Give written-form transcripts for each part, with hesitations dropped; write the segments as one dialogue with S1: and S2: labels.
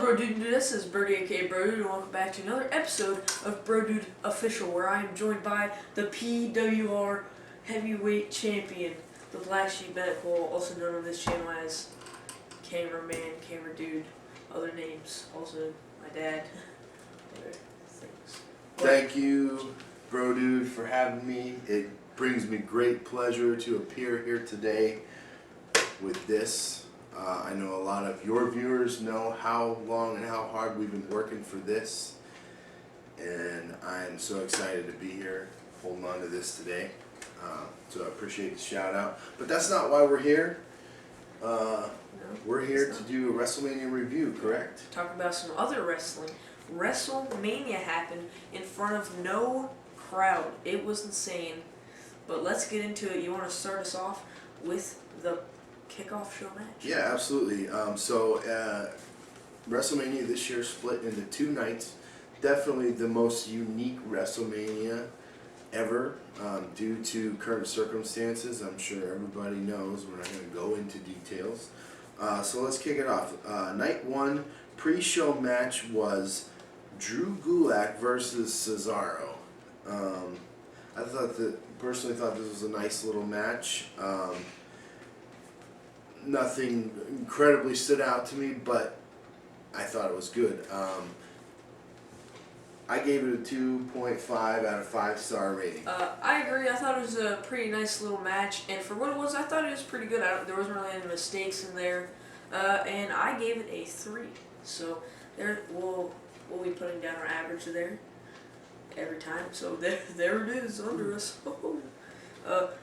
S1: BroDude, this is Brody aka BroDude, and welcome back to another episode of BroDude Official, where I am joined by the PWR Heavyweight Champion, the Black Sheep Medical, also known on this channel as Cameraman, Camera Dude, other names, also my dad, other things.
S2: Thank you, BroDude, for having me. It brings me great pleasure to appear here today with this. I know a lot of your viewers know how long and how hard we've been working for this, and I'm so excited to be here holding on to this today. So I appreciate the shout out. But that's not why we're here. We're here to do a Wrestlemania review, correct?
S1: Talk about some other wrestling. Wrestlemania happened in front of no crowd. It was insane. But let's get into it. You want to start us off with the kickoff show match?
S2: Yeah, absolutely. WrestleMania this year split into two nights. Definitely the most unique WrestleMania ever due to current circumstances. I'm sure everybody knows. We're not going to go into details. So let's kick it off. Night one pre-show match was Drew Gulak versus Cesaro. I personally thought this was a nice little match. Nothing incredibly stood out to me, but I thought it was good. I gave it a 2.5 out of 5-star rating.
S1: I agree. I thought it was a pretty nice little match, and for what it was, I thought it was pretty good. There wasn't really any mistakes in there, and I gave it a 3. So we'll be putting down our average there every time. So there it is under us.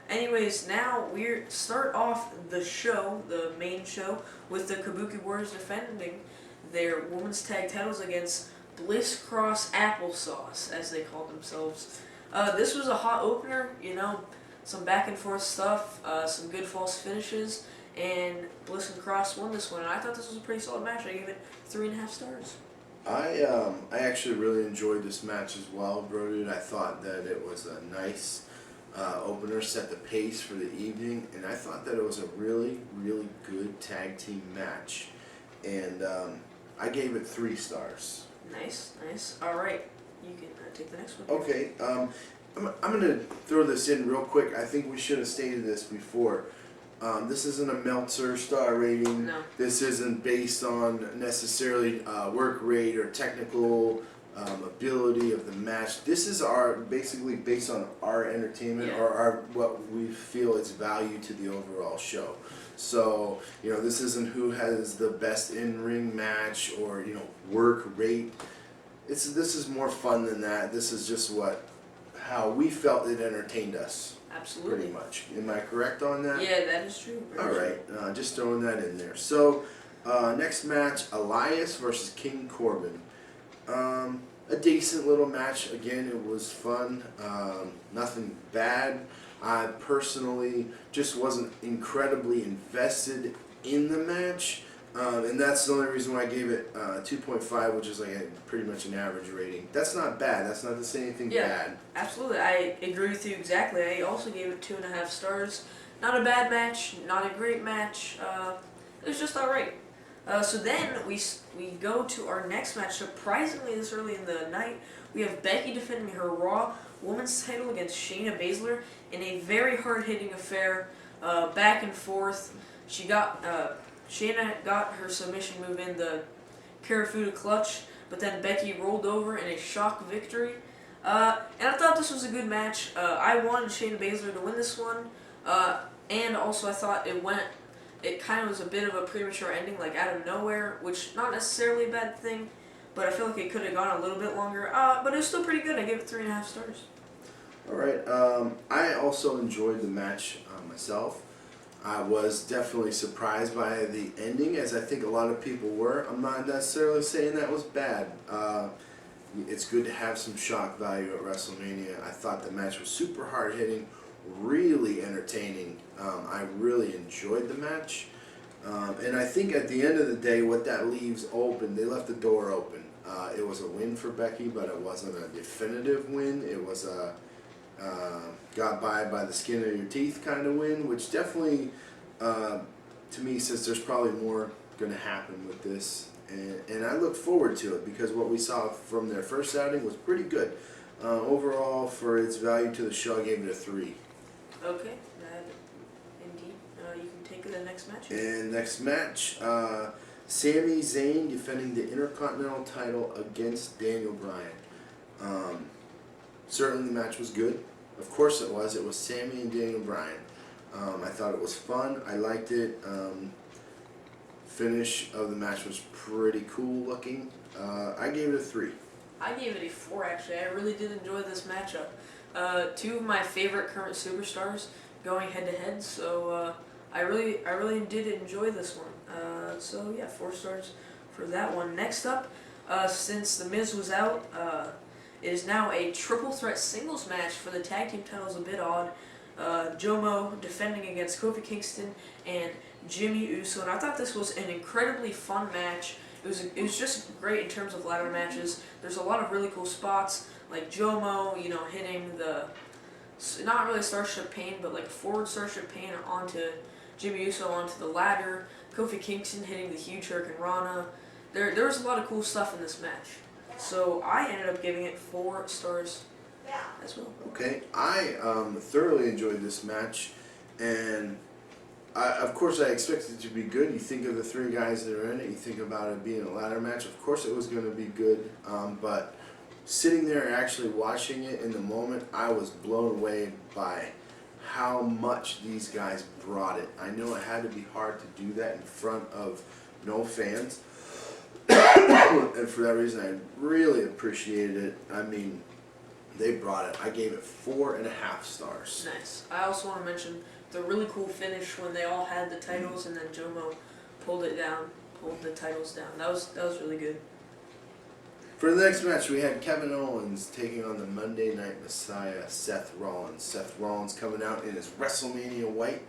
S1: Anyways, now we start off the show, the main show, with the Kabuki Warriors defending their women's tag titles against Bliss Cross Applesauce, as they called themselves. This was a hot opener, you know, some back and forth stuff, some good false finishes, and Bliss and Cross won this one, and I thought this was a pretty solid match. I gave it 3.5 stars.
S2: I actually really enjoyed this match as well, BroDude. I thought that it was a nice opener, set the pace for the evening, and I thought that it was a really, really good tag team match, and I gave it 3 stars.
S1: Nice, nice. All right, you can take the next one.
S2: Okay, I'm going to throw this in real quick. I think we should have stated this before. This isn't a Meltzer star rating.
S1: No.
S2: This isn't based on necessarily work rate or technical ability of the match. This is basically based on our entertainment, or what we feel is value to the overall show. So, you know, this isn't who has the best in-ring match or, you know, work rate. This is more fun than that. This is just how we felt it entertained us.
S1: Absolutely.
S2: Pretty much. Am I correct on that?
S1: Yeah, that is true.
S2: All right, just throwing that in there. So, next match, Elias versus King Corbin. A decent little match. Again, it was fun. Nothing bad. I personally just wasn't incredibly invested in the match. And that's the only reason why I gave it 2.5, which is like pretty much an average rating. That's not bad. That's not to say anything bad.
S1: Absolutely. I agree with you exactly. I also gave it 2.5 stars. Not a bad match, not a great match. It was just alright. So then we go to our next match. Surprisingly, this early in the night, we have Becky defending her Raw Women's title against Shayna Baszler in a very hard-hitting affair, back and forth. Shayna got her submission move in, the Karafuda clutch, but then Becky rolled over in a shock victory. And I thought this was a good match. I wanted Shayna Baszler to win this one, and also I thought it kind of was a bit of a premature ending, like out of nowhere, which not necessarily a bad thing, but I feel like it could have gone a little bit longer. But it was still pretty good. I gave it 3.5 stars.
S2: All right. I also enjoyed the match myself. I was definitely surprised by the ending, as I think a lot of people were. I'm not necessarily saying that was bad. It's good to have some shock value at WrestleMania. I thought the match was super hard-hitting, really entertaining. I really enjoyed the match. And I think at the end of the day, what that leaves open, they left the door open. It was a win for Becky, but it wasn't a definitive win. It was a got by the skin of your teeth kind of win, which definitely, to me, says there's probably more going to happen with this. and I look forward to it because what we saw from their first outing was pretty good. Overall, for its value to the show, I gave it a 3.
S1: Okay, indeed. You can take the next match.
S2: And next match, Sami Zayn defending the Intercontinental title against Daniel Bryan. Certainly the match was good. Of course it was. It was Sami and Daniel Bryan. I thought it was fun. I liked it. Finish of the match was pretty cool looking. I gave it a 3.
S1: I gave it a 4 actually. I really did enjoy this matchup. 2 of my favorite current superstars going head to head, so I really did enjoy this one. So yeah, 4 stars for that one. Next up, since The Miz was out, it is now a triple threat singles match for the tag team titles. A bit odd. Jomo defending against Kofi Kingston and Jimmy Uso, and I thought this was an incredibly fun match. It was just great in terms of ladder matches. There's a lot of really cool spots, like Jomo, hitting the, not really Starship Pain, but like forward Starship Pain onto Jimmy Uso onto the ladder. Kofi Kingston hitting the huge Hurricane Rana. There was a lot of cool stuff in this match. So I ended up giving it 4 stars as well.
S2: Okay, I thoroughly enjoyed this match, and of course I expected it to be good. You think of the 3 guys that are in it, you think about it being a ladder match. Of course it was going to be good, but sitting there and actually watching it in the moment, I was blown away by how much these guys brought it. I know it had to be hard to do that in front of no fans, and for that reason I really appreciated it. I mean, they brought it. I gave it 4.5 stars.
S1: Nice. I also want to mention the really cool finish when they all had the titles and then Jomo pulled the titles down. That was really good.
S2: For the next match, we had Kevin Owens taking on the Monday Night Messiah, Seth Rollins. Seth Rollins coming out in his Wrestlemania white.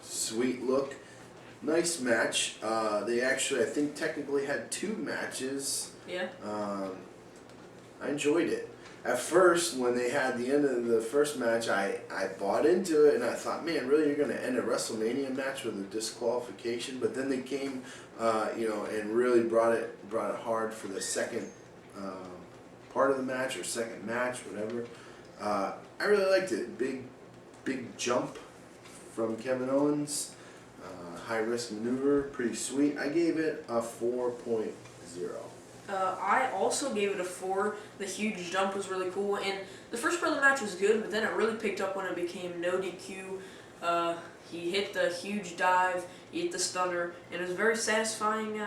S2: Sweet look. Nice match. They actually, I think, technically had 2 matches.
S1: Yeah.
S2: I enjoyed it. At first, when they had the end of the first match, I bought into it, and I thought, man, really, you're going to end a WrestleMania match with a disqualification? But then they came, and really brought it hard for the second part of the match, or second match, whatever. I really liked it. Big jump from Kevin Owens. High risk maneuver, pretty sweet. I gave it a 4.0.
S1: I also gave it a 4. The huge jump was really cool, and the first part of the match was good, but then it really picked up when it became no DQ. He hit the huge dive, he hit the stunner, and it was very satisfying.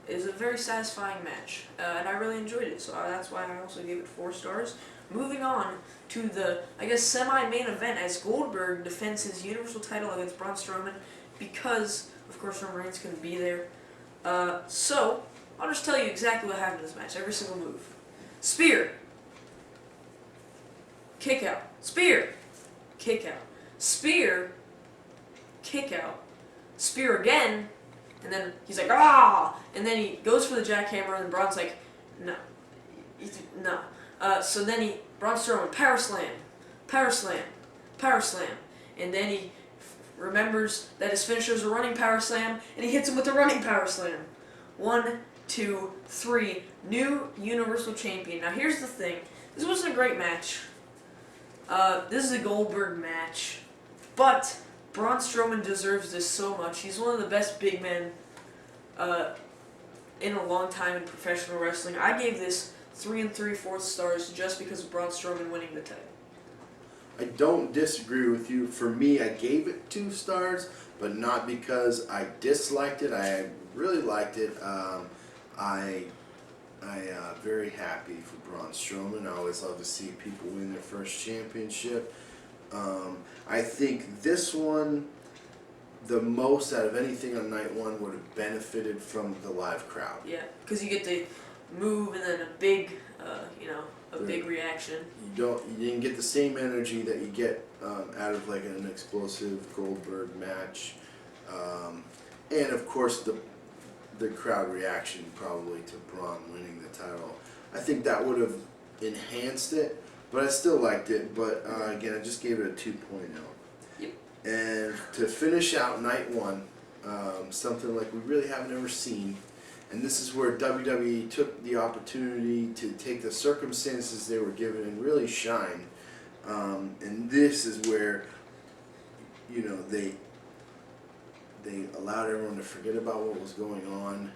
S1: It was a very satisfying match, and I really enjoyed it. So that's why I also gave it 4 stars. Moving on to the, semi-main event as Goldberg defends his Universal title against Braun Strowman because, of course, Roman Reigns couldn't be there. So I'll just tell you exactly what happened in this match, every single move. Spear. Kick out. Spear. Kick out. Spear. Kick out. Spear again. And then he's like, ah! And then he goes for the jackhammer, and Braun's like, no. No. So then Braun Strowman, power slam. Power slam. Power slam. And then he remembers that his finisher is a running power slam, and he hits him with a running power slam. 1, 2, 3, new Universal Champion. Now here's the thing, this wasn't a great match. This is a Goldberg match, but Braun Strowman deserves this so much. He's one of the best big men in a long time in professional wrestling. I gave this 3 3/4 stars just because of Braun Strowman winning the title.
S2: I don't disagree with you. For me, I gave it 2 stars, but not because I disliked it. I really liked it. I very happy for Braun Strowman. I always love to see people win their first championship. I think this one, the most out of anything on night 1, would have benefited from the live crowd.
S1: Yeah, because you get to move and then a big, big reaction.
S2: You didn't get the same energy that you get out of like an explosive Goldberg match, and of course the crowd reaction probably to Braun winning the title. I think that would have enhanced it, but I still liked it. But again, I just gave it a 2.0.
S1: Yep.
S2: And to finish out night 1, something like we really haven't ever seen. And this is where WWE took the opportunity to take the circumstances they were given and really shine. And this is where, you know, they allowed everyone to forget about what was going on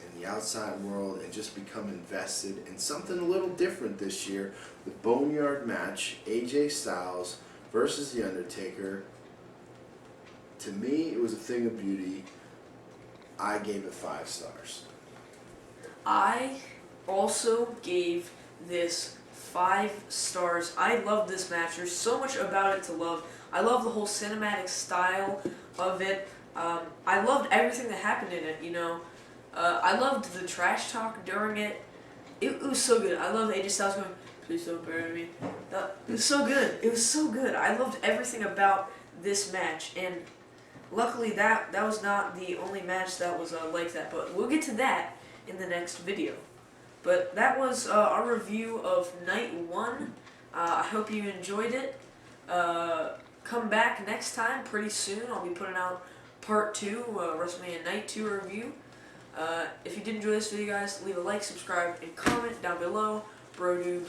S2: in the outside world and just become invested in something a little different this year. The Boneyard match, AJ Styles versus The Undertaker. To me, it was a thing of beauty. I gave it 5 stars.
S1: I also gave this 5 stars. I love this match. There's so much about it to love. I love the whole cinematic style of it. I loved everything that happened in it, you know. I loved the trash talk during it. It was so good. I loved AJ Styles going, "Please don't bury me." It was so good. It was so good. I loved everything about this match, and luckily that was not the only match that was like that, but we'll get to that in the next video. But that was our review of Night 1. I hope you enjoyed it. Come back next time pretty soon. I'll be putting out Part 2, Wrestlemania Night 2 review. If you did enjoy this video, guys, leave a like, subscribe, and comment down below. BroDude